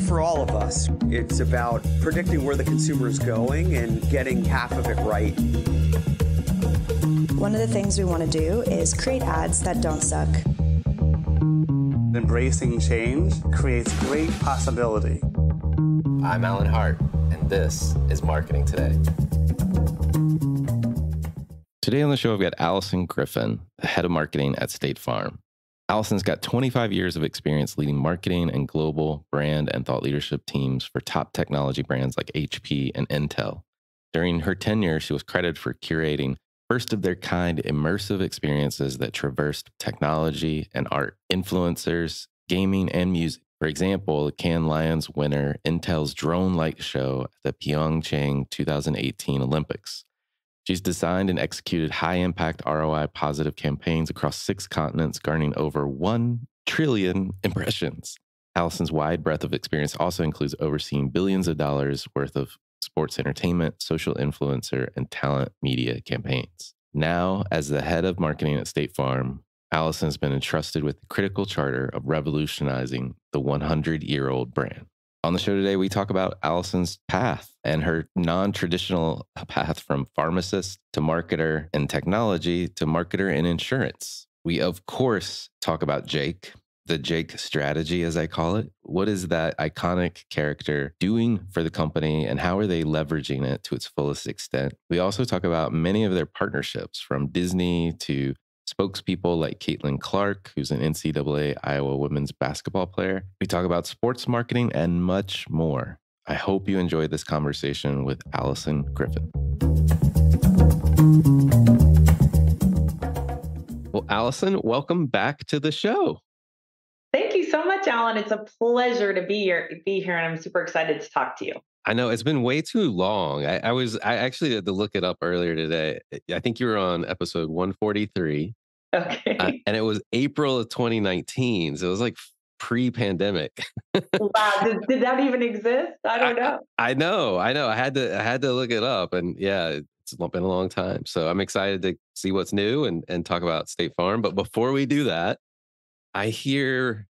for all of us. It's about predicting where the consumer is going and getting half of it right. One of the things we want to do is create ads that don't suck. Embracing change creates great possibility. I'm Alan Hart, and this is Marketing Today. Today on the show, I've got Alyson Griffin, the head of marketing at State Farm. Alyson's got 25 years of experience leading marketing and global brand and thought leadership teams for top technology brands like HP and Intel. During her tenure, she was credited for curating first-of-their-kind immersive experiences that traversed technology and art, influencers, gaming, and music. For example, the Cannes Lions winner Intel's drone light show at the Pyeongchang 2018 Olympics. She's designed and executed high-impact ROI positive campaigns across 6 continents, garnering over 1 trillion impressions. Alyson's wide breadth of experience also includes overseeing billions of dollars worth of sports entertainment, social influencer, and talent media campaigns. Now, as the head of marketing at State Farm, Alyson has been entrusted with the critical charter of revolutionizing the 100-year-old brand. On the show today, we talk about Alyson's path and her non-traditional path from pharmacist to marketer in technology to marketer in insurance. We, of course, talk about Jake, the Jake strategy, as I call it. What is that iconic character doing for the company and how are they leveraging it to its fullest extent? We also talk about many of their partnerships, from Disney to spokespeople like Caitlin Clark, who's an NCAA Iowa women's basketball player. We talk about sports marketing and much more. I hope you enjoyed this conversation with Alyson Griffin. Well, Alyson, welcome back to the show. Thank you so much, Alan. It's a pleasure to be here, and I'm super excited to talk to you. I know it's been way too long. I actually had to look it up earlier today. I think you were on episode 143. Okay. And it was April of 2019. So it was like pre-pandemic. Wow. Did that even exist? I don't know. I know. I had to look it up, and yeah, it's been a long time. So I'm excited to see what's new and talk about State Farm. But before we do that, I hear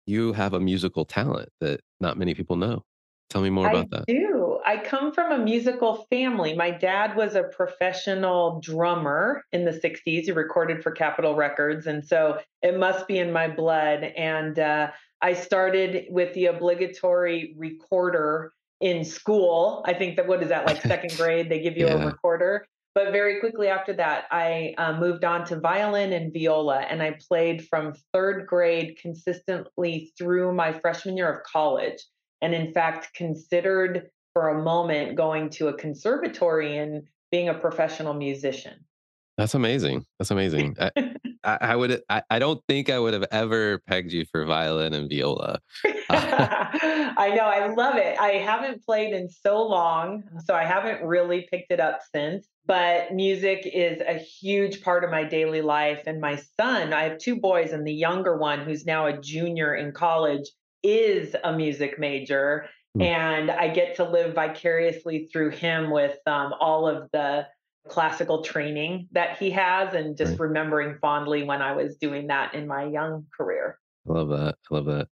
you have a musical talent that not many people know. Tell me more about that. I do. I come from a musical family. My dad was a professional drummer in the 60s. He recorded for Capitol Records. And so it must be in my blood. And I started with the obligatory recorder in school. I think that, what is that, like second grade? They give you a recorder. But very quickly after that, I moved on to violin and viola. And I played from 3rd grade consistently through my freshman year of college. And in fact, considered for a moment going to a conservatory and being a professional musician. That's amazing. I don't think I would have ever pegged you for violin and viola. I know. I love it. I haven't played in so long, so I haven't really picked it up since. But music is a huge part of my daily life. And my son, I have 2 boys, and the younger one, who's now a junior in college, is a music major. And I get to live vicariously through him with all of the classical training that he has, and just remembering fondly when I was doing that in my young career. I love that.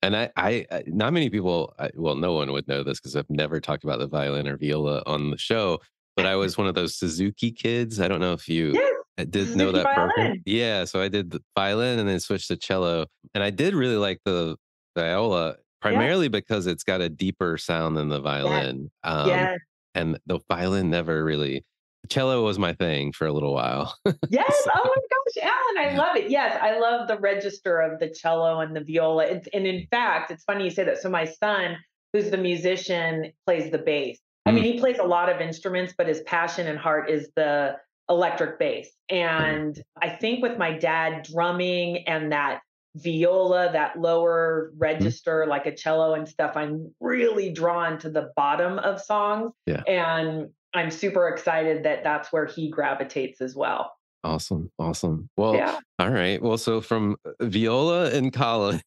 And I not many people, well, no one would know this because I've never talked about the violin or viola on the show, but I was one of those Suzuki kids. I don't know if you did know that program. Yeah, so I did the violin and then switched to cello. And I did really like the viola, primarily because it's got a deeper sound than the violin. And the violin never really, cello was my thing for a little while. Yes. Oh my gosh, Alan, I love it. Yes, I love the register of the cello and the viola. And in fact, it's funny you say that. So my son, who's the musician, plays the bass. I mean, he plays a lot of instruments, but his passion and heart is the electric bass. And I think with my dad drumming and that viola, that lower register, like a cello and stuff, I'm really drawn to the bottom of songs. Yeah. And I'm super excited that that's where he gravitates as well. Awesome. Well, all right. Well, so from viola in college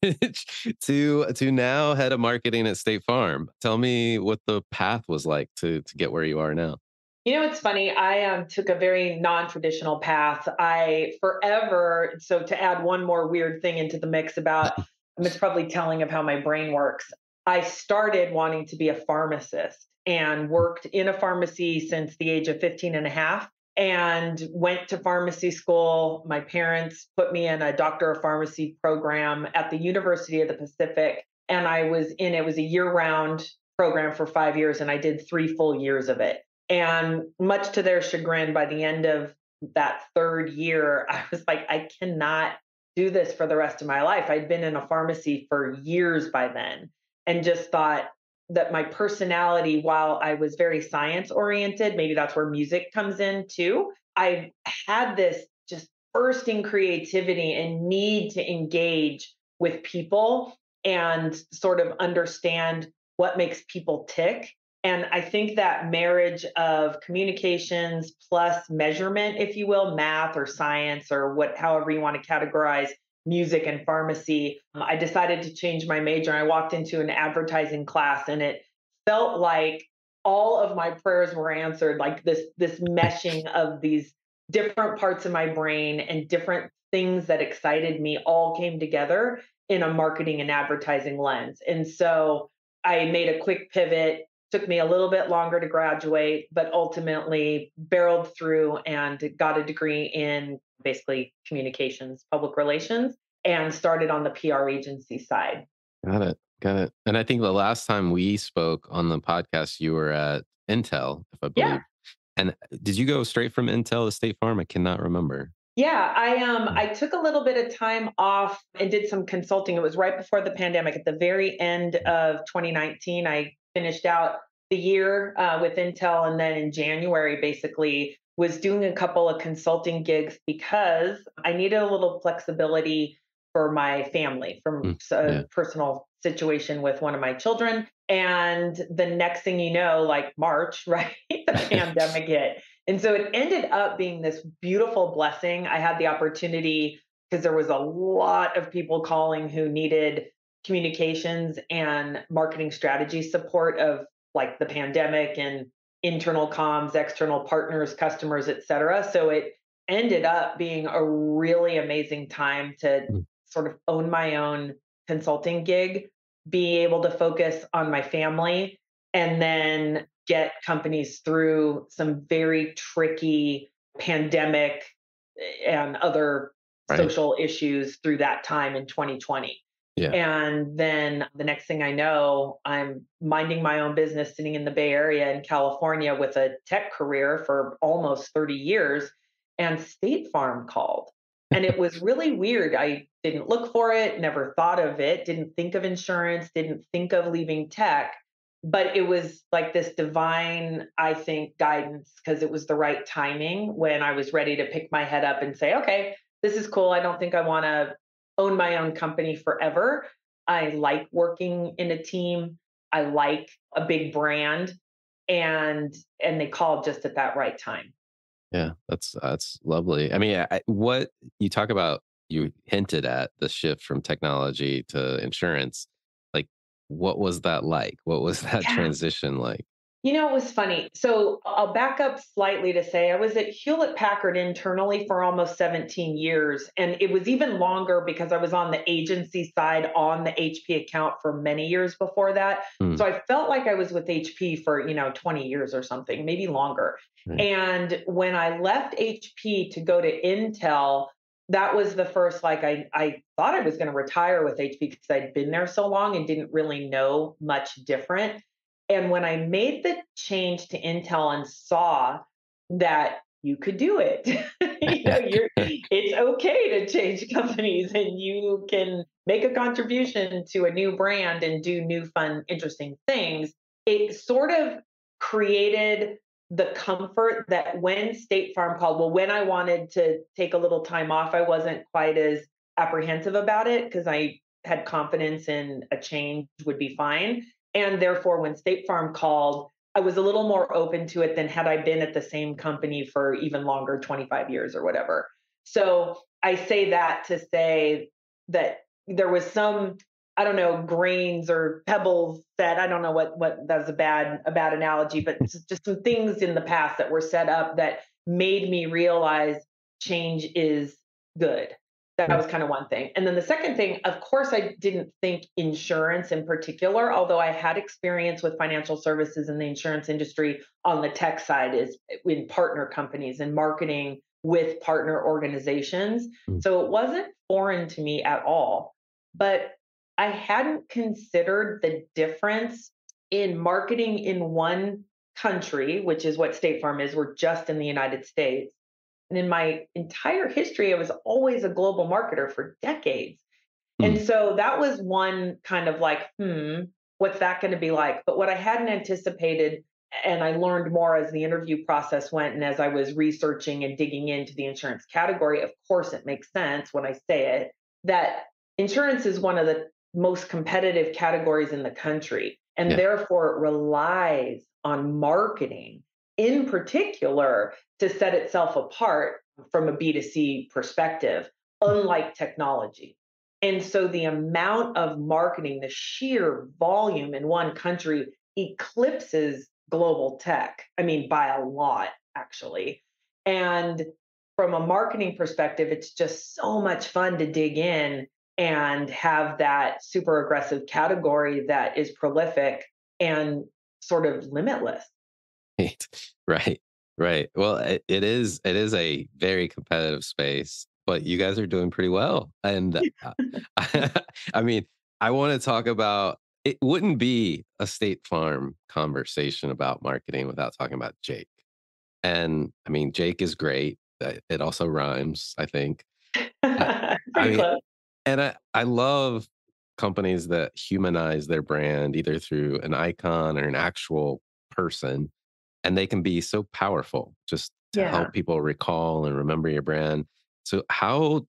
to now head of marketing at State Farm. Tell me what the path was like to get where you are now. You know, it's funny. I took a very non-traditional path. So to add one more weird thing into the mix about, it's probably telling of how my brain works. I started wanting to be a pharmacist and worked in a pharmacy since the age of 15 and a half and went to pharmacy school. My parents put me in a doctor of pharmacy program at the University of the Pacific. And it was a year round program for 5 years, and I did 3 full years of it. And much to their chagrin, by the end of that third year, I was like, I cannot do this for the rest of my life. I'd been in a pharmacy for years by then and just thought that my personality, while I was very science oriented, maybe that's where music comes in too. I had this just bursting creativity and need to engage with people and sort of understand what makes people tick. And I think that marriage of communications plus measurement, if you will, math or science or however you want to categorize music and pharmacy, I decided to change my major. I walked into an advertising class and it felt like all of my prayers were answered, like this meshing of these different parts of my brain and different things that excited me all came together in a marketing and advertising lens. And so I made a quick pivot. Took me a little bit longer to graduate, but ultimately barreled through and got a degree in basically communications, public relations, and started on the PR agency side. Got it. Got it. And I think the last time we spoke on the podcast, you were at Intel, if I Yeah. believe. And did you go straight from Intel to State Farm? I cannot remember. Yeah, I took a little bit of time off and did some consulting. It was right before the pandemic. At the very end of 2019, I finished out the year with Intel, and then in January, basically was doing a couple of consulting gigs because I needed a little flexibility for my family from a Yeah. personal situation with one of my children. And the next thing you know, like March, right, the pandemic hit. And so it ended up being this beautiful blessing. I had the opportunity because there was a lot of people calling who needed communications and marketing strategy support of like the pandemic and internal comms, external partners, customers, et cetera. So it ended up being a really amazing time to Mm. sort of own my own consulting gig, be able to focus on my family, and then get companies through some very tricky pandemic and other Right. social issues through that time in 2020. Yeah. And then the next thing I know, I'm minding my own business sitting in the Bay Area in California with a tech career for almost 30 years. And State Farm called. And it was really weird. I didn't look for it, never thought of it, didn't think of insurance, didn't think of leaving tech. But it was like this divine, I think, guidance because it was the right timing when I was ready to pick my head up and say, okay, this is cool. I don't think I want to own my own company forever. I like working in a team. I like a big brand, and they called just at that right time. Yeah. That's lovely. I mean, what you talk about, you hinted at the shift from technology to insurance. Like, what was that like? What was that Yeah. transition like? It was funny. So I'll back up slightly to say I was at Hewlett Packard internally for almost 17 years. And it was even longer because I was on the agency side on the HP account for many years before that. So Mm, I felt like I was with HP for, 20 years or something, maybe longer. right. And when I left HP to go to Intel, that was the first, like, I thought I was going to retire with HP because I'd been there so long and didn't really know much different. And when I made the change to Intel and saw that you could do it, it's okay to change companies and you can make a contribution to a new brand and do new, fun, interesting things. It sort of created the comfort that when State Farm called, well, when I wanted to take a little time off, I wasn't quite as apprehensive about it because I had confidence in a change would be fine. And therefore, when State Farm called, I was a little more open to it than had I been at the same company for even longer, 25 years or whatever. So I say that to say that there was some, I don't know, grains or pebbles that I don't know what that's a bad analogy, but just some things in the past that were set up that made me realize change is good. That Right. was kind of one thing. And then the second thing, of course, I didn't think insurance in particular, although I had experience with financial services in the insurance industry on the tech side, is in partner companies and marketing with partner organizations. Mm. So it wasn't foreign to me at all. But I hadn't considered the difference in marketing in one country, which is what State Farm is. We're just in the United States, and in my entire history, I was always a global marketer for decades. And Mm. so that was one kind of like, what's that going to be like? But what I hadn't anticipated, and I learned more as the interview process went and as I was researching and digging into the insurance category, of course, it makes sense when I say it, that insurance is one of the most competitive categories in the country. And Yeah. therefore, it relies on marketing in particular to set itself apart from a B2C perspective, unlike technology. And so the amount of marketing, the sheer volume in one country eclipses global tech. I mean, by a lot, actually. And from a marketing perspective, it's just so much fun to dig in and have that super aggressive category that is prolific and sort of limitless. Right. Right. Right. Well, it is a very competitive space, but you guys are doing pretty well. And I mean, I want to talk about it wouldn't be a State Farm conversation about marketing without talking about Jake. And I mean, Jake is great. It also rhymes, I think. I, I Pretty mean, close. and I love companies that humanize their brand either through an icon or an actual person, and they can be so powerful just to Yeah. help people recall and remember your brand. So how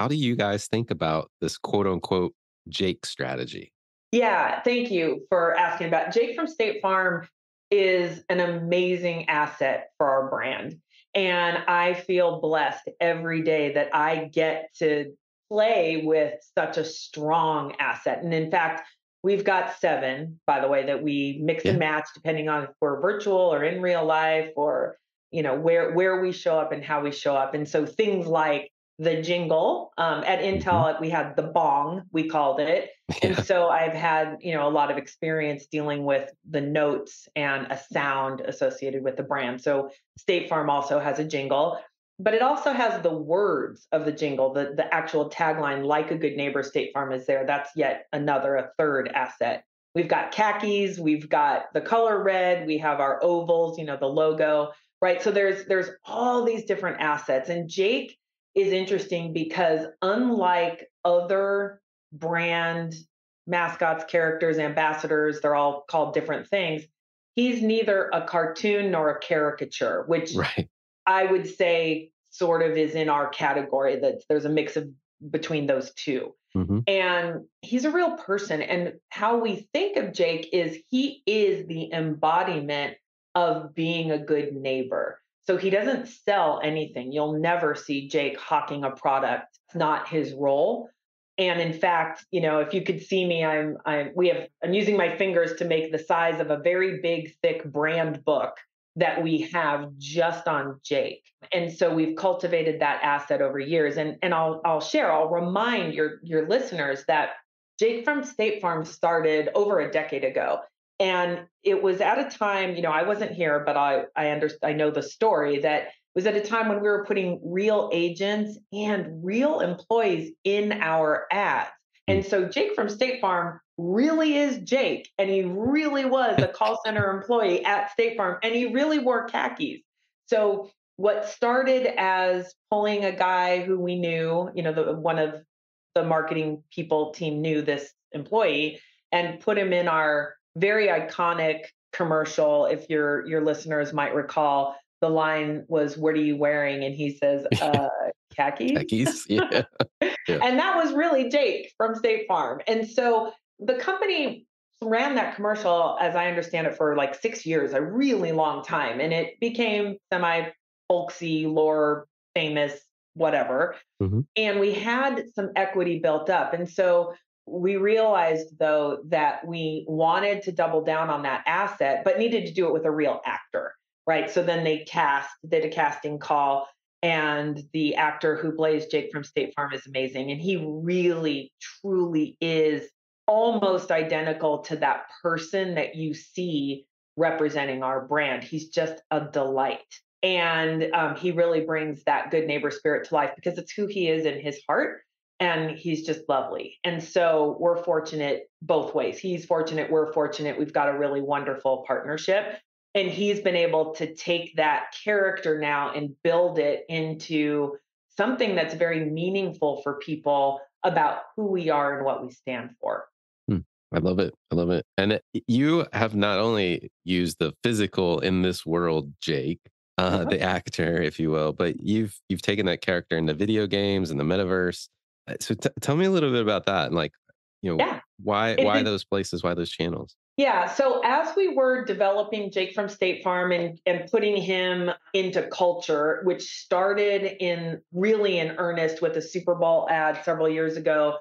do you guys think about this quote unquote Jake strategy? Yeah, thank you for asking about. Jake from State Farm is an amazing asset for our brand. And I feel blessed every day that I get to play with such a strong asset. And in fact, we've got seven, by the way, that we mix and Yeah. match depending on if we're virtual or in real life, or where we show up and how we show up. And so things like the jingle, at Hmm. Intel, we had the bong, we called it. And Yeah. so I've had, a lot of experience dealing with the notes and a sound associated with the brand. So State Farm also has a jingle, but it also has the words of the jingle, the actual tagline, like a good neighbor, State Farm is there. That's yet another, a third asset. We've got khakis, we've got the color red, we have our ovals, the logo, right? So there's all these different assets. And Jake is interesting because unlike other brand mascots, characters, ambassadors, they're all called different things. He's neither a cartoon nor a caricature, which Right. I would say sort of is in our category, that there's a mix of between those two. Hmm. And he's a real person. And how we think of Jake is he is the embodiment of being a good neighbor. So he doesn't sell anything. You'll never see Jake hawking a product. It's not his role. And in fact, if you could see me, I'm using my fingers to make the size of a very big, thick brand book that we have just on Jake. And so we've cultivated that asset over years. And I'll remind your listeners that Jake from State Farm started over a decade ago. And it was at a time, I wasn't here, but I know the story, that it was at a time when we were putting real agents and real employees in our ads. And so Jake from State Farm really is Jake. And he really was a call center employee at State Farm. And he really wore khakis. So what started as pulling a guy who we knew, one of the marketing people team knew this employee, and put him in our very iconic commercial. If your listeners might recall, the line was, "What are you wearing?" And he says, "Khakis." Khakis. Yeah. Yeah. And that was really Jake from State Farm. And so the company ran that commercial, as I understand it, for like 6 years, a really long time. And it became semi folksy, lore, famous, whatever. Hmm. And we had some equity built up. And so we realized, though, that we wanted to double down on that asset, but needed to do it with a real actor, right? So then did a casting call. And the actor who plays Jake from State Farm is amazing. And he really, truly is almost identical to that person that you see representing our brand. He's just a delight. And he really brings that good neighbor spirit to life because it's who he is in his heart. And he's just lovely. And so we're fortunate both ways. He's fortunate, we're fortunate. We've got a really wonderful partnership. And he's been able to take that character now and build it into something that's very meaningful for people about who we are and what we stand for. Hmm. I love it. I love it. And you have not only used the physical in this world, Jake, the actor, if you will, but you've taken that character into video games and the metaverse. So tell me a little bit about that, and like, Yeah. why those places, why those channels? Yeah. So as we were developing Jake from State Farm and putting him into culture, which started in really in earnest with a Super Bowl ad several years ago,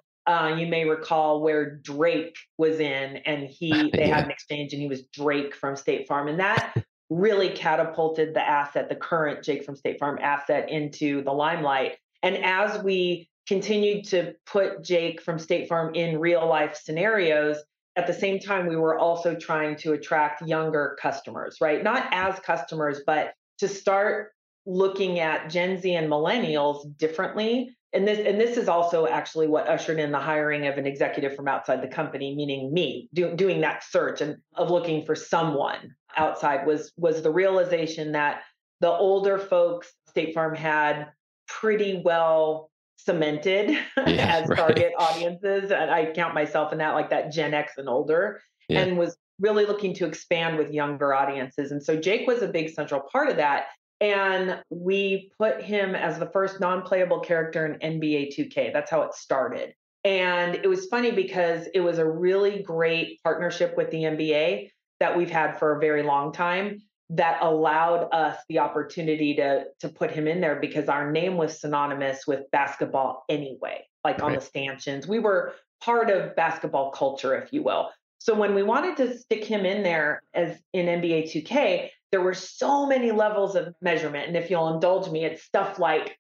you may recall where Drake was in, and they had Yeah. an exchange, and he was Drake from State Farm, and that really catapulted the current Jake from State Farm asset into the limelight. And as we continued to put Jake from State Farm in real life scenarios, at the same time, we were also trying to attract younger customers, right? Not as customers, but to start looking at Gen Z and millennials differently. And this is also actually what ushered in the hiring of an executive from outside the company, meaning me, doing that search and of looking for someone outside was the realization that the older folks State Farm had pretty well cemented Yeah. as Right. target audiences. And I count myself in that, like that Gen X and older, Yeah. and was really looking to expand with younger audiences. And so Jake was a big central part of that. And we put him as the first non playable character in NBA 2K. That's how it started. And it was funny because it was a really great partnership with the NBA that we've had for a very long time that allowed us the opportunity to put him in there because our name was synonymous with basketball anyway, like on Right. the stanchions. We were part of basketball culture, if you will. So when we wanted to stick him in there as in NBA 2K, there were so many levels of measurement. And if you'll indulge me, it's stuff like,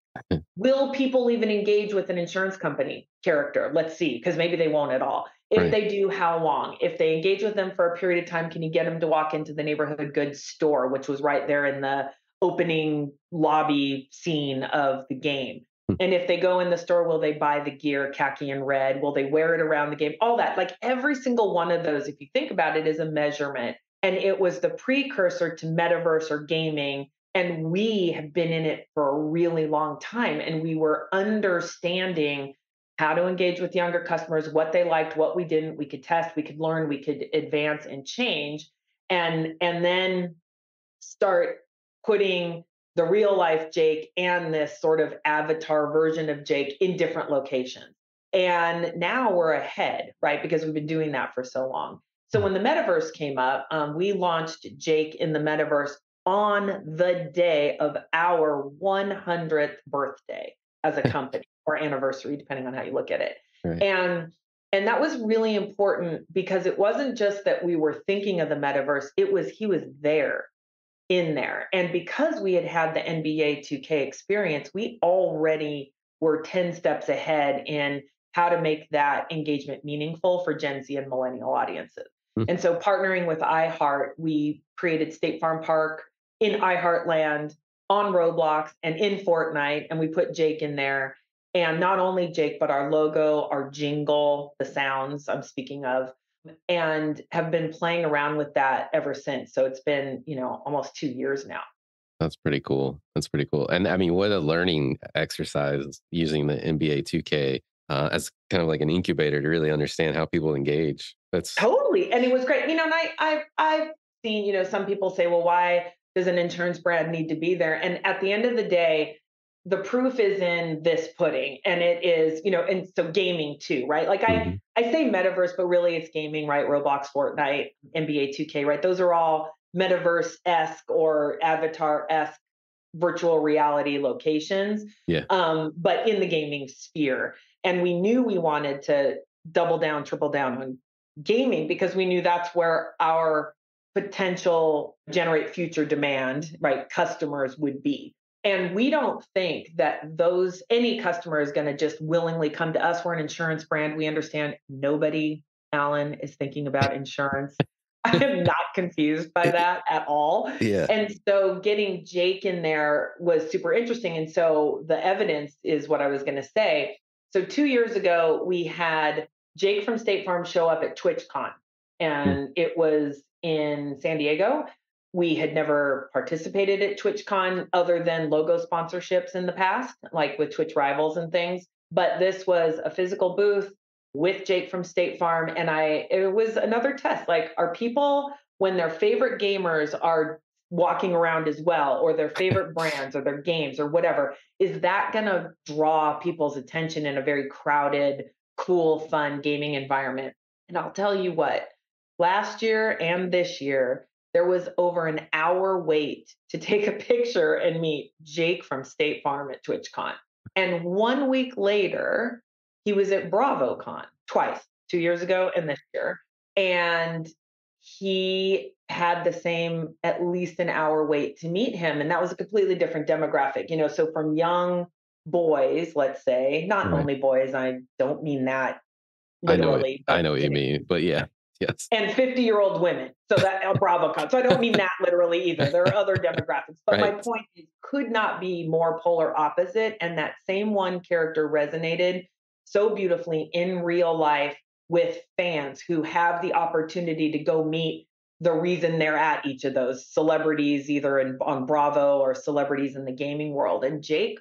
will people even engage with an insurance company character? Let's see, because maybe they won't at all. If Right. they do, how long? If they engage with them for a period of time, can you get them to walk into the neighborhood goods store, which was right there in the opening lobby scene of the game? Hmm. And if they go in the store, will they buy the gear, khaki and red? Will they wear it around the game? All that, like every single one of those, if you think about it, is a measurement. And it was the precursor to metaverse or gaming. And we have been in it for a really long time. And we were understanding how to engage with younger customers, what they liked, what we didn't. We could test, we could learn, we could advance and change. And then start putting the real life Jake and this sort of avatar version of Jake in different locations. And now we're ahead, right? Because we've been doing that for so long. So when the metaverse came up, we launched Jake in the metaverse on the day of our 100th birthday as a company or anniversary, depending on how you look at it. Right. And that was really important because it wasn't just that we were thinking of the metaverse, it was he was there in there. And because we had had the NBA 2K experience, we already were 10 steps ahead in how to make that engagement meaningful for Gen Z and millennial audiences. Hmm. And so, partnering with iHeart, we created State Farm Park in iHeartland on Roblox and in Fortnite, and we put Jake in there. And not only Jake, but our logo, our jingle, the sounds I'm speaking of, and have been playing around with that ever since. So it's been, almost 2 years now. That's pretty cool. That's pretty cool. And I mean, what a learning exercise using the NBA 2K as kind of like an incubator to really understand how people engage. That's Totally. And it was great. And I've seen, some people say, well, why does an insurance brand need to be there? And at the end of the day, the proof is in this pudding. And it is, and so gaming too, right? Like Mhm. I say metaverse, but really it's gaming, right? Roblox, Fortnite, NBA 2K, right? Those are all metaverse-esque or avatar-esque virtual reality locations, Yeah. but in the gaming sphere. And we knew we wanted to double down, triple down on gaming because we knew that's where our potential generate future demand, right? Customers would be. And we don't think that any customer is going to just willingly come to us. We're an insurance brand. We understand nobody, Alan, is thinking about insurance. I am not confused by that at all. Yeah. And so getting Jake in there was super interesting. And so the evidence is what I was going to say. So 2 years ago, we had Jake from State Farm show up at TwitchCon, and it was in San Diego. We had never participated at TwitchCon other than logo sponsorships in the past, like with Twitch Rivals and things. But this was a physical booth with Jake from State Farm. And it was another test. Like, are people, when their favorite gamers are walking around as well, or their favorite brands or their games or whatever, is that going to draw people's attention in a very crowded, cool, fun gaming environment? And I'll tell you what, last year and this year, there was over an hour wait to take a picture and meet Jake from State Farm at TwitchCon. And 1 week later, he was at BravoCon twice, 2 years ago and this year. And he had the same, at least an hour wait to meet him. And that was a completely different demographic, so from young boys, let's say, not Right. only boys, I don't mean that literally. I know what you mean, but yeah. Yes. And 50-year-old women. So that BravoCon. So I don't mean that literally either. There are other demographics. But my point is, could not be more polar opposite. And that same one character resonated so beautifully in real life with fans who have the opportunity to go meet the reason they're at each of those celebrities, either on Bravo or celebrities in the gaming world. And Jake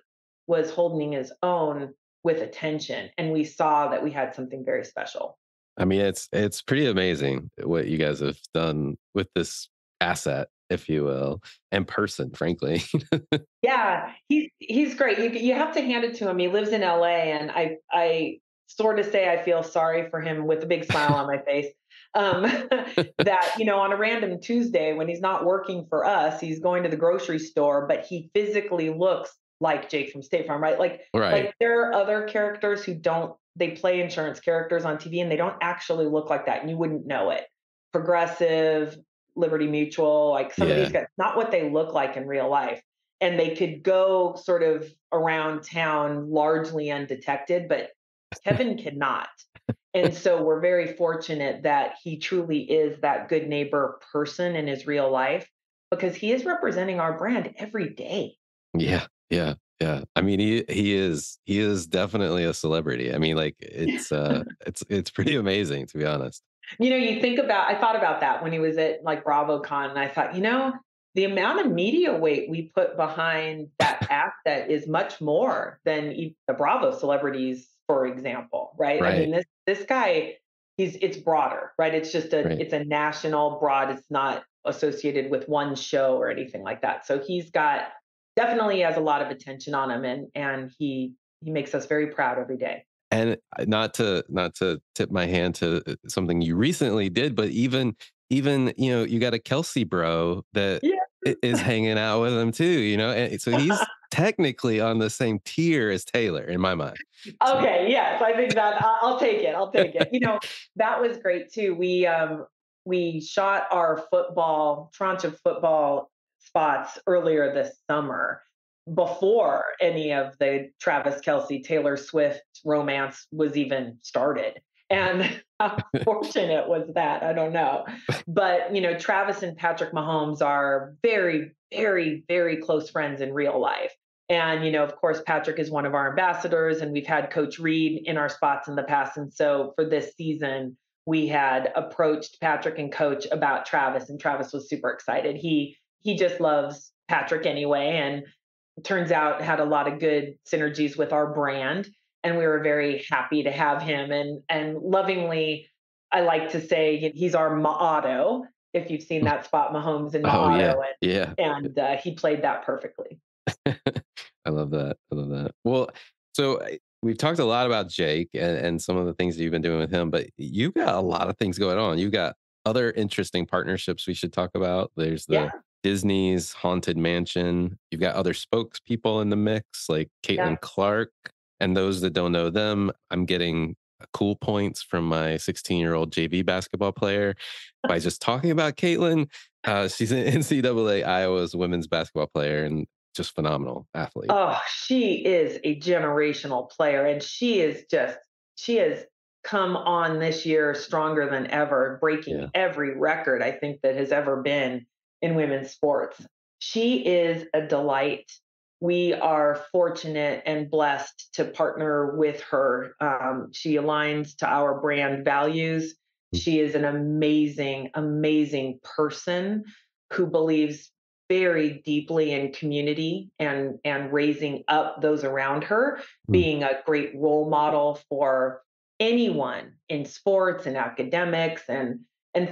was holding his own with attention. And we saw that we had something very special. I mean, it's pretty amazing what you guys have done with this asset, if you will, and person, frankly. Yeah, he's great. You have to hand it to him. He lives in LA, and I sort of say I feel sorry for him with a big smile on my face. That on a random Tuesday when he's not working for us, he's going to the grocery store, but he physically looks like Jake from State Farm, right? Like there are other characters who don't. They play insurance characters on TV and they don't actually look like that, and you wouldn't know it. Progressive, Liberty Mutual, like some of these guys, not what they look like in real life. And they could go sort of around town largely undetected, but Kevin cannot. And so we're very fortunate that he truly is that good neighbor person in his real life, because he is representing our brand every day. Yeah. I mean, he is definitely a celebrity. I mean, like it's pretty amazing, to be honest. I thought about that when he was at like BravoCon, and I thought, the amount of media weight we put behind that asset is much more than the Bravo celebrities, for example, right? I mean, this guy, it's broader, right? It's just it's a national broad. It's not associated with one show or anything like that. So definitely has a lot of attention on him, and he makes us very proud every day. And not to tip my hand to something you recently did, but even you got a Kelsey bro that is hanging out with him too, and so he's technically on the same tier as Taylor in my mind. Okay, yes, I think that I'll take it. That was great too. We shot our tranche of football spots earlier this summer, before any of the Travis Kelce, Taylor Swift romance was even started. And how fortunate was that? I don't know. But, Travis and Patrick Mahomes are very, very, very close friends in real life. And, of course, Patrick is one of our ambassadors, and we've had Coach Reed in our spots in the past. And so for this season, we had approached Patrick and Coach about Travis, and Travis was super excited. He just loves Patrick anyway, and turns out had a lot of good synergies with our brand. And we were very happy to have him. And lovingly, I like to say he's our Motto. If you've seen that spot, Mahomes and Motto. And he played that perfectly. I love that. Well, so we've talked a lot about Jake and some of the things that you've been doing with him, but you've got a lot of things going on. You've got other interesting partnerships we should talk about. There's the Disney's Haunted Mansion. You've got other spokespeople in the mix, like Caitlin Clark. And those that don't know them, I'm getting cool points from my 16-year-old JV basketball player by just talking about Caitlin. She's an NCAA Iowa's women's basketball player, and just phenomenal athlete. Oh, she is a generational player, and she has come on this year stronger than ever, breaking Yeah. every record I think that has ever been in women's sports. She is a delight. We are fortunate and blessed to partner with her. She aligns to our brand values. Mm. She is an amazing, amazing person who believes very deeply in community and raising up those around her, Mm. being a great role model for anyone in sports and academics and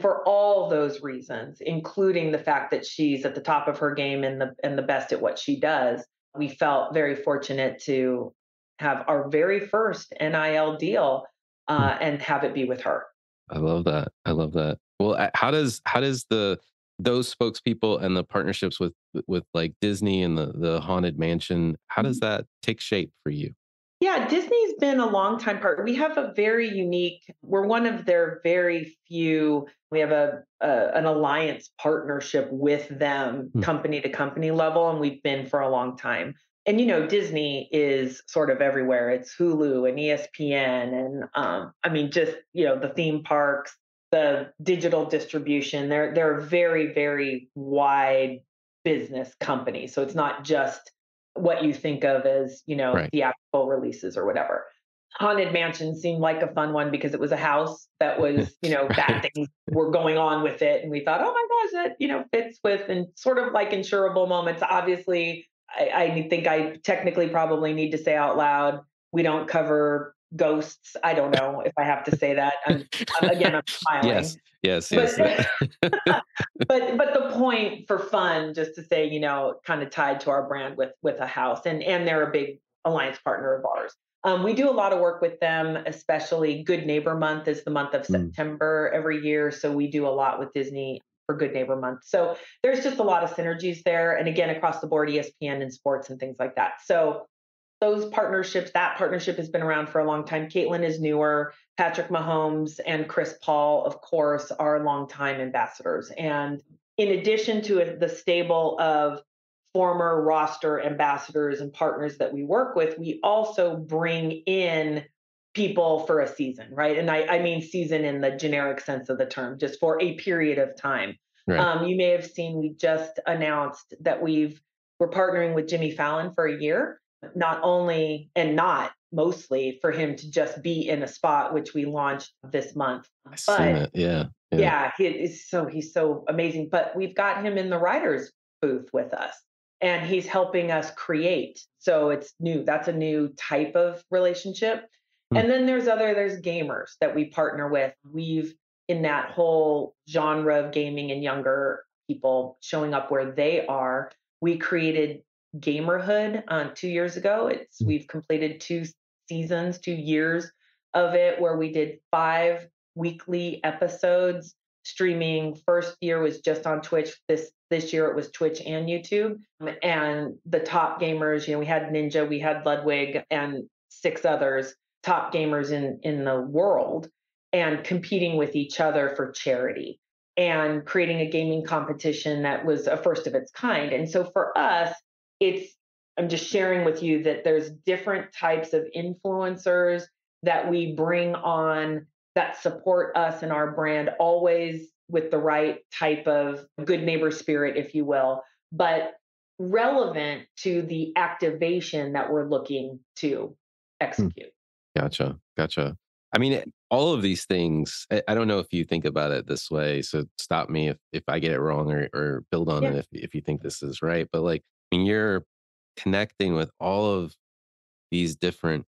for all those reasons, including the fact that she's at the top of her game and the best at what she does. We felt very fortunate to have our very first NIL deal Mm. and have it be with her. I love that. I love that. Well, how does those spokespeople and the partnerships with like Disney and the Haunted Mansion, how does that take shape for you? Yeah, Disney's been a long time partner. We have a very unique, we're one of their very few, we have an alliance partnership with them, Mm. company to company level, and we've been for a long time. And Disney is sort of everywhere. It's Hulu and ESPN and I mean just, the theme parks, the digital distribution. They're a very, very wide business company. So it's not just what you think of as, Right. theatrical releases or whatever. Haunted Mansion seemed like a fun one because it was a house that was, bad Right. things were going on with it. And we thought, oh my gosh, that, fits with and sort of like insurable moments. Obviously, I think I technically probably need to say out loud, we don't cover ghosts. I don't know if I have to say that. I'm Yes. smiling. Yes. Yes. But but the point for fun, just to say, kind of tied to our brand with a house, and they're a big alliance partner of ours. We do a lot of work with them, especially Good Neighbor Month is the month of Mm. September every year, so we do a lot with Disney for Good Neighbor Month. So there's just a lot of synergies there, and again across the board, ESPN and sports and things like that. So that partnership has been around for a long time. Caitlin is newer. Patrick Mahomes and Chris Paul, of course, are longtime ambassadors. And in addition to the stable of former roster ambassadors and partners that we work with, we also bring in people for a season, right? And I mean season in the generic sense of the term, just for a period of time. Right. You may have seen we just announced that we're partnering with Jimmy Fallon for a year, not only and not mostly for him to just be in a spot, which we launched this month, I seen but it. Yeah. Yeah. yeah, he's so amazing. But we've got him in the writers booth with us, and he's helping us create. So it's new. That's a new type of relationship. Mm. And then there's gamers that we partner with. We've in that whole genre of gaming and younger people showing up where they are. We created Gamerhood 2 years ago. Mm. We've completed 2 seasons, 2 years of it, where we did 5 weekly episodes streaming. First year was just on Twitch. This year it was Twitch and YouTube. And the top gamers, we had Ninja, we had Ludwig, and 6 others, top gamers in the world, and competing with each other for charity and creating a gaming competition that was a first of its kind. And so for us, it's I'm just sharing with you that there's different types of influencers that we bring on that support us and our brand, always with the right type of good neighbor spirit, if you will, but relevant to the activation that we're looking to Mm. execute. Gotcha. Gotcha. I mean, all of these things, I don't know if you think about it this way. So stop me if I get it wrong or build on Yeah. it if you think this is right. But like, I mean, you're connecting with all of these different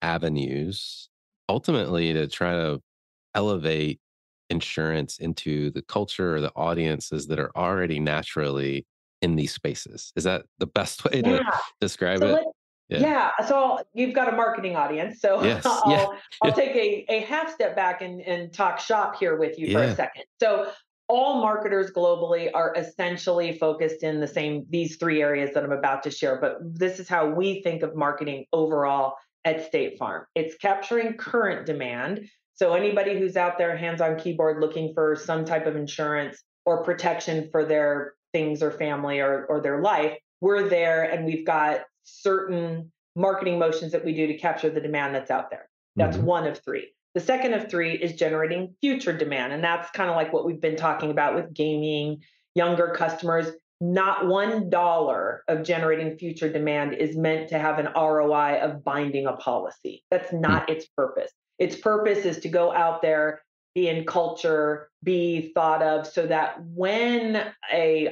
avenues ultimately to try to elevate insurance into the culture or the audiences that are already naturally in these spaces. Is that the best way to Yeah. describe So it? let Yeah. yeah, so you've got a marketing audience. So Yes. Yeah. I'll take a half step back and talk shop here with you for a Yeah. second. So all marketers globally are essentially focused in these 3 areas that I'm about to share, but this is how we think of marketing overall at State Farm. It's capturing current demand. So anybody who's out there hands on keyboard looking for some type of insurance or protection for their things or family or their life, we're there and we've got certain marketing motions that we do to capture the demand that's out there. That's one of three. The second of three is generating future demand. And that's kind of like what we've been talking about with gaming, younger customers. Not $1 of generating future demand is meant to have an ROI of binding a policy. That's not its purpose. Its purpose is to go out there, be in culture, be thought of, so that when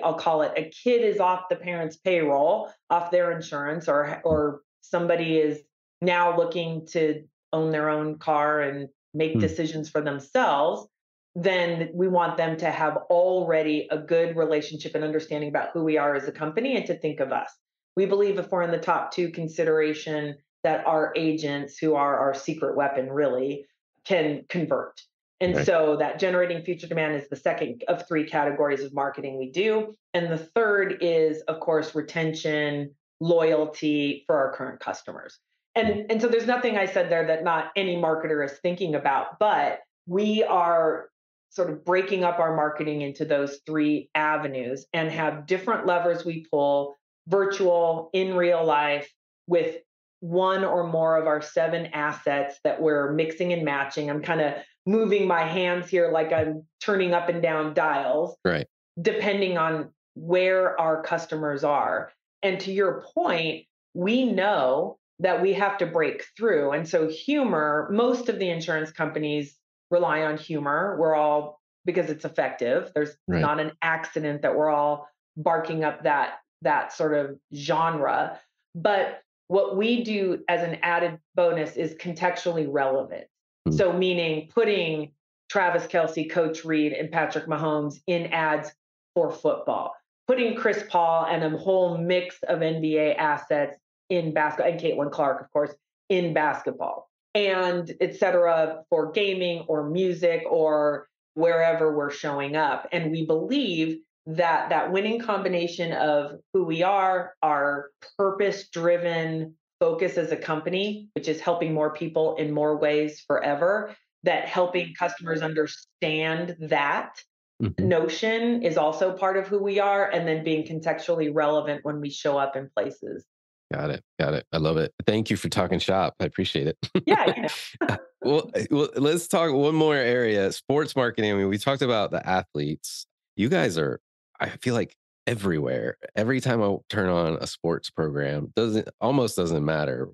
I'll call it, a kid is off the parent's payroll, off their insurance, or somebody is now looking to own their own car and make decisions for themselves, then we want them to have already a good relationship and understanding about who we are as a company and to think of us. We believe if we're in the top two consideration, that our agents, who are our secret weapon, really can convert. And so that generating future demand is the second of three categories of marketing we do. And the third is, of course, retention, loyalty for our current customers. And so there's nothing I said there that not any marketer is thinking about, but we are sort of breaking up our marketing into those three avenues and have different levers we pull, virtual, in real life, with one or more of our 7 assets that we're mixing and matching. I'm kind of moving my hands here like I'm turning up and down dials, depending on where our customers are. And to your point, we know that we have to break through. And so humor, most of the insurance companies rely on humor. We're all, because it's effective. There's not an accident that we're all barking up that sort of genre. But what we do as an added bonus is contextually relevant. So meaning putting Travis Kelce, Coach Reed, and Patrick Mahomes in ads for football, putting Chris Paul and a whole mix of NBA assets in basketball, and Caitlin Clark, of course, in basketball, and et cetera, for gaming or music or wherever we're showing up. And we believe that that winning combination of who we are, our purpose-driven focus as a company, which is helping more people in more ways forever, that helping customers understand that notion is also part of who we are, and then being contextually relevant when we show up in places. Got it. I love it. Thank you for talking shop. I appreciate it. Yeah. Well, let's talk one more area, sports marketing. I mean, we talked about the athletes. You guys are, I feel like, everywhere. Every time I turn on a sports program, almost doesn't matter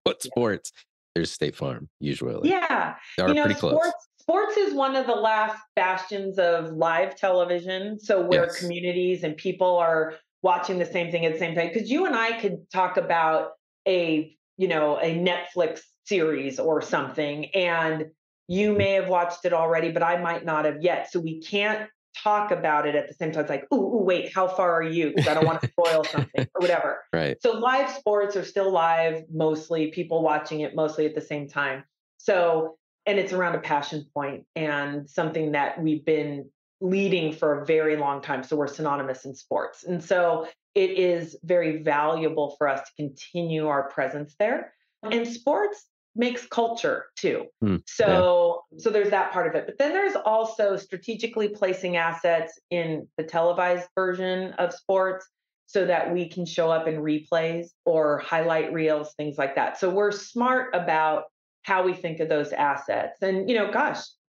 what sports, there's State Farm usually. Yeah. They are pretty close. Sports is one of the last bastions of live television. So where communities and people are watching the same thing at the same time. Because you and I could talk about a Netflix series or something, and you may have watched it already, but I might not have yet. So we can't talk about it at the same time. It's like, ooh, wait, how far are you? Because I don't want to spoil something or whatever. So live sports are still live, mostly people watching it mostly at the same time. So, and it's around a passion point and something that we've been leading for a very long time. So we're synonymous in sports. And so it is very valuable for us to continue our presence there. And sports makes culture too. So there's that part of it. But then there's also strategically placing assets in the televised version of sports so that we can show up in replays or highlight reels, things like that. So we're smart about how we think of those assets. And,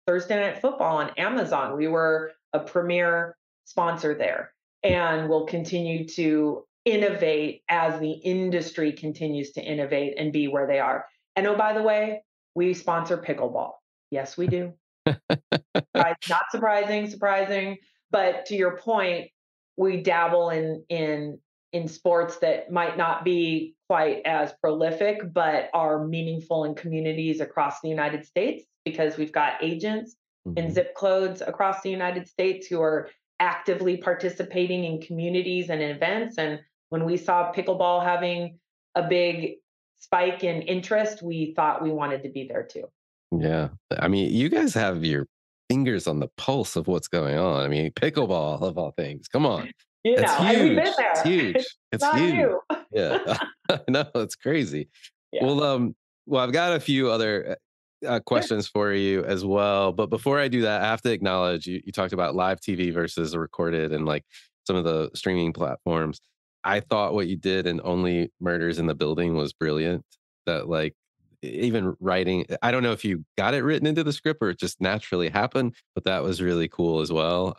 Thursday Night Football on Amazon, we were a premier sponsor there, and we'll continue to innovate as the industry continues to innovate and be where they are. And oh, by the way, we sponsor pickleball. Yes, we do. Not surprising. But to your point, we dabble in sports that might not be quite as prolific, but are meaningful in communities across the United States, because we've got agents in zip codes across the United States who are actively participating in communities and events. And when we saw pickleball having a big spike in interest, we thought we wanted to be there too. Yeah. I mean, you guys have your fingers on the pulse of what's going on. I mean, pickleball of all things. Come on. That's huge. And we've been there. It's huge. It's not huge. new. Yeah. No, it's crazy. Yeah. Well, I've got a few other questions for you as well. But before I do that, I have to acknowledge you talked about live TV versus recorded and like some of the streaming platforms. I thought what you did in Only Murders in the Building was brilliant. That like even writing, I don't know if you got it written into the script or it just naturally happened, but that was really cool as well.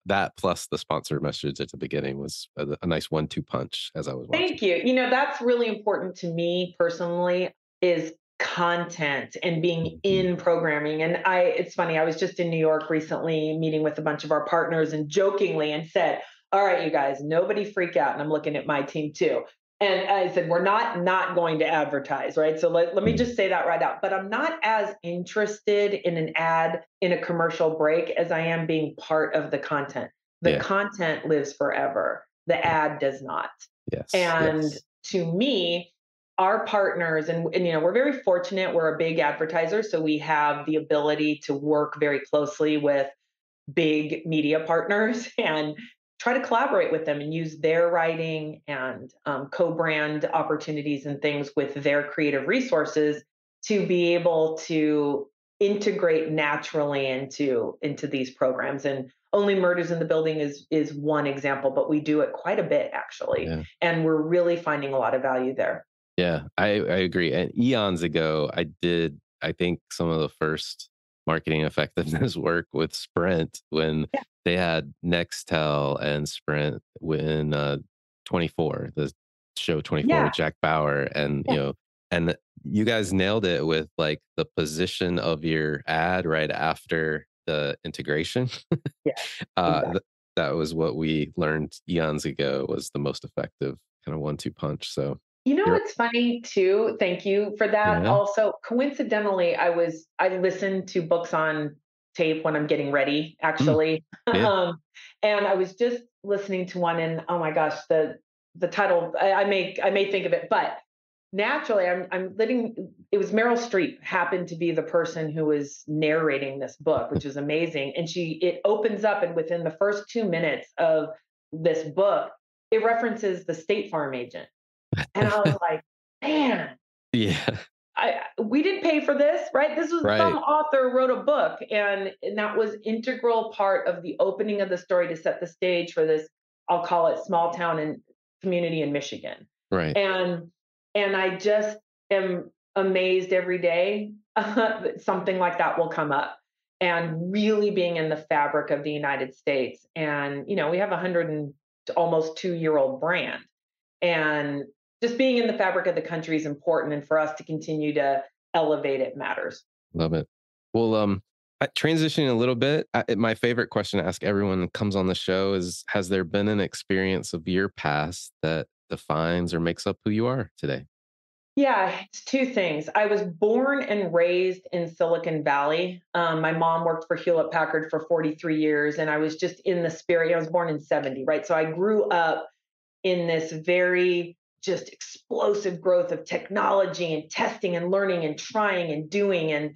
That plus the sponsor message at the beginning was a nice 1-2 punch as I was watching. Thank you. You know, that's really important to me personally is content and being Mhm. in programming. And it's funny, I was just in New York recently meeting with a bunch of our partners and jokingly and said, all right, you guys, nobody freak out. And I'm looking at my team too. And I said, we're not going to advertise, right? So let me Mm. just say that right out. But I'm not as interested in an ad in a commercial break as I am being part of the content. The Yeah. content lives forever. The ad does not. Yes. And Yes. to me, our partners, and you know, we're very fortunate. We're a big advertiser, so we have the ability to work very closely with big media partners and try to collaborate with them and use their writing and co-brand opportunities and things with their creative resources to be able to integrate naturally into these programs. And Only Murders in the Building is one example, but we do it quite a bit actually, Yeah. and we're really finding a lot of value there. Yeah, I agree. And eons ago, I did, I think, some of the first marketing effectiveness work with Sprint when Yeah, they had Nextel and Sprint when 24, the show 24 yeah, with Jack Bauer. And, yeah, and you guys nailed it with like the position of your ad right after the integration. yeah, uh, exactly. th- that was what we learned eons ago was the most effective kind of 1-2 punch. So You know you're, what's funny too? Thank you for that. yeah. Also, coincidentally, I listen to books on tape when I'm getting ready, Mm, actually. yeah. And I was just listening to one, and oh my gosh, the title I may think of it, but naturally, I'm letting it was Meryl Streep happened to be the person who was narrating this book, which is amazing. And it opens up, and within the first 2 minutes of this book, it references the State Farm agent and I was like, man, Yeah. we didn't pay for this, right? This was some Right. author wrote a book, and that was integral part of the opening of the story to set the stage for this. I'll call it small town and community in Michigan, Right. and I just am amazed every day that something like that will come up, and really being in the fabric of the United States, and you know we have a hundred and almost 2 year old brand and just being in the fabric of the country is important. And for us to continue to elevate it matters. Love it. Well, transitioning a little bit, my favorite question to ask everyone that comes on the show is, has there been an experience of your past that defines or makes up who you are today? Yeah, it's two things. I was born and raised in Silicon Valley. My mom worked for Hewlett Packard for 43 years, and I was just in the spirit. I was born in 70, right? So I grew up in this very just explosive growth of technology and testing and learning and trying and doing and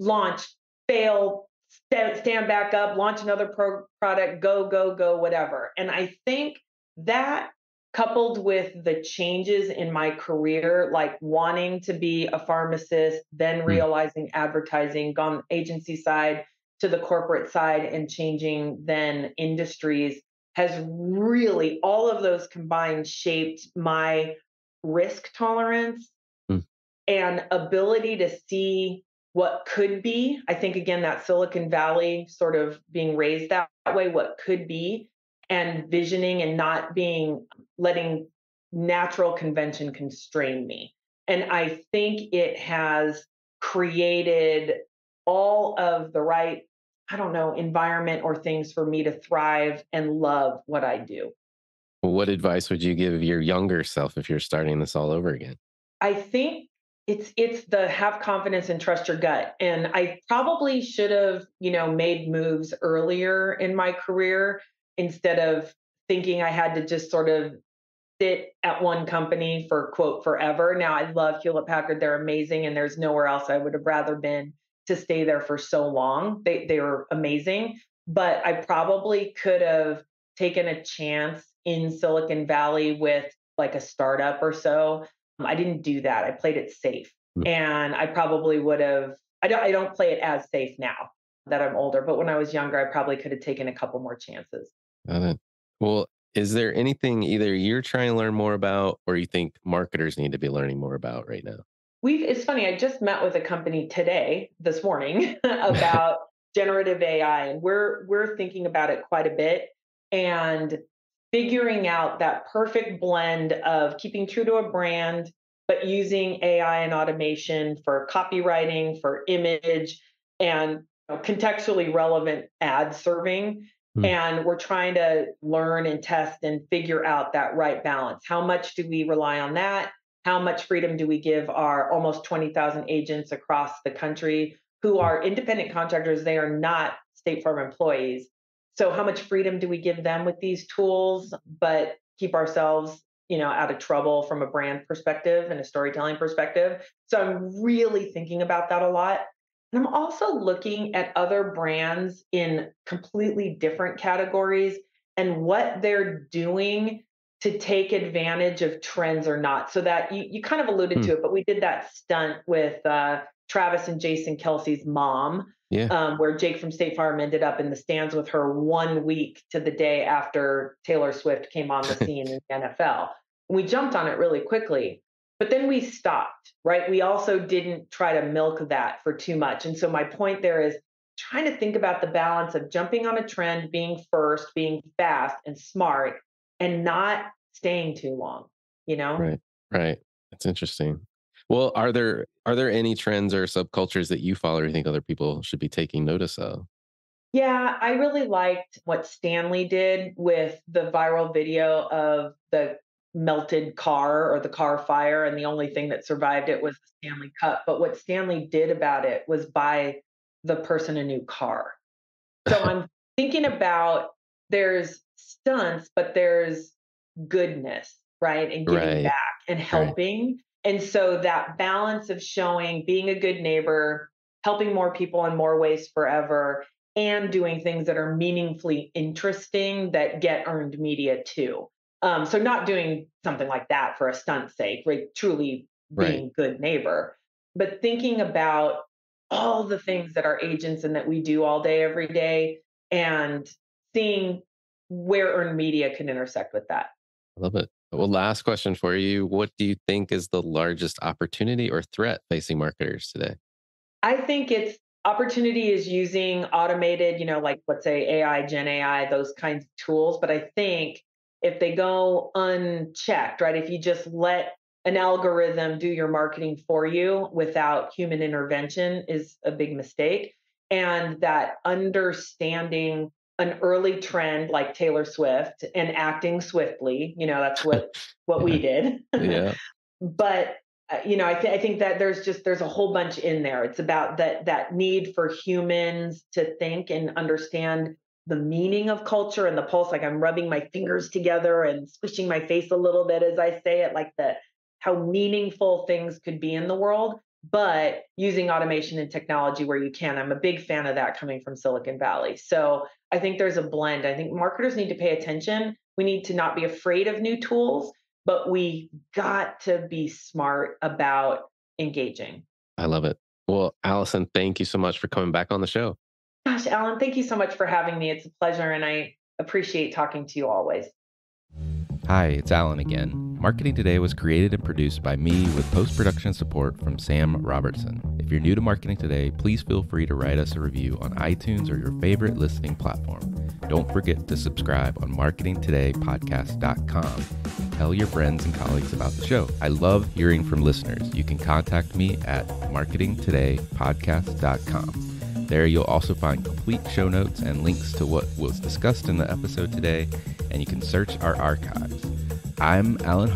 launch, fail, stand back up, launch another product, go, go, go, whatever. And I think that coupled with the changes in my career, like wanting to be a pharmacist, then Mm, realizing advertising, gone agency side to the corporate side and changing then industries has really all of those combined shaped my risk tolerance mm, and ability to see what could be. I think again that Silicon Valley sort of being raised that way, what could be, and visioning and not being letting natural convention constrain me. And I think it has created all of the right, I don't know, environment or things for me to thrive and love what I do. Well, what advice would you give your younger self if you're starting this all over again? I think it's the have confidence and trust your gut. And I probably should have, you know, made moves earlier in my career instead of thinking I had to just sort of sit at one company for quote forever. Now I love Hewlett Packard. They're amazing and there's nowhere else I would have rather been to stay there for so long. They were amazing, but I probably could have taken a chance in Silicon Valley with like a startup or so. I didn't do that. I played it safe. Mm, And I probably would have I don't play it as safe now that I'm older, but when I was younger I probably could have taken a couple more chances. got it. Well, Is there anything either you're trying to learn more about or you think marketers need to be learning more about right now? It's funny, I just met with a company this morning, about generative AI, and we're thinking about it quite a bit and figuring out that perfect blend of keeping true to a brand, but using AI and automation for copywriting, for image, and contextually relevant ad serving. Hmm. And we're trying to learn and test and figure out that right balance. How much do we rely on that? How much freedom do we give our almost 20,000 agents across the country who are independent contractors? They are not State Farm employees. So how much freedom do we give them with these tools, but keep ourselves, out of trouble from a brand perspective and a storytelling perspective? So I'm really thinking about that a lot. And I'm also looking at other brands in completely different categories and what they're doing to take advantage of trends or not. So that you kind of alluded Hmm. to it, but we did that stunt with Travis and Jason Kelsey's mom, Yeah. where Jake from State Farm ended up in the stands with her 1 week to the day after Taylor Swift came on the scene in the NFL. And we jumped on it really quickly, but then we stopped, right? We also didn't try to milk that for too much. And so my point there is trying to think about the balance of jumping on a trend, being first, being fast and smart, and not staying too long, you know? Right. Right. That's interesting. Well, are there any trends or subcultures that you follow or you think other people should be taking notice of? Yeah, I really liked what Stanley did with the viral video of the melted car or the car fire, and the only thing that survived it was the Stanley Cup. But what Stanley did about it was buy the person a new car. So I'm thinking about there's stunts, but there's goodness, right? And giving Right. back and Right. helping. And so that balance of showing, being a good neighbor, helping more people in more ways forever, and doing things that are meaningfully interesting that get earned media too. So not doing something like that for a stunt's sake, right? Truly Right. being good neighbor, but thinking about all the things that our agents and that we do all day, every day, and seeing where earned media can intersect with that. I love it. Well, last question for you. What do you think is the largest opportunity or threat facing marketers today? I think it's opportunity is using automated, like let's say AI, Gen AI, those kinds of tools. But I think if they go unchecked, right, if you just let an algorithm do your marketing for you without human intervention is a big mistake. And that understanding an early trend like Taylor Swift and acting swiftly, that's what we Yeah. did. Yeah. But I think that there's a whole bunch in there. It's about that need for humans to think and understand the meaning of culture and the pulse. Like I'm rubbing my fingers together and squishing my face a little bit as I say it, like the how meaningful things could be in the world, but using automation and technology where you can. I'm a big fan of that coming from Silicon Valley. So I think there's a blend. I think marketers need to pay attention. We need to not be afraid of new tools, but we got to be smart about engaging. I love it. Well, Allison, thank you so much for coming back on the show. Gosh, Alan, thank you so much for having me. It's a pleasure, and I appreciate talking to you always. Hi, it's Alan again. Marketing Today was created and produced by me with post-production support from Sam Robertson. If you're new to Marketing Today, please feel free to write us a review on iTunes or your favorite listening platform. Don't forget to subscribe on marketingtodaypodcast.com. Tell your friends and colleagues about the show. I love hearing from listeners. You can contact me at marketingtodaypodcast.com. There you'll also find complete show notes and links to what was discussed in the episode today, and you can search our archives. I'm Alan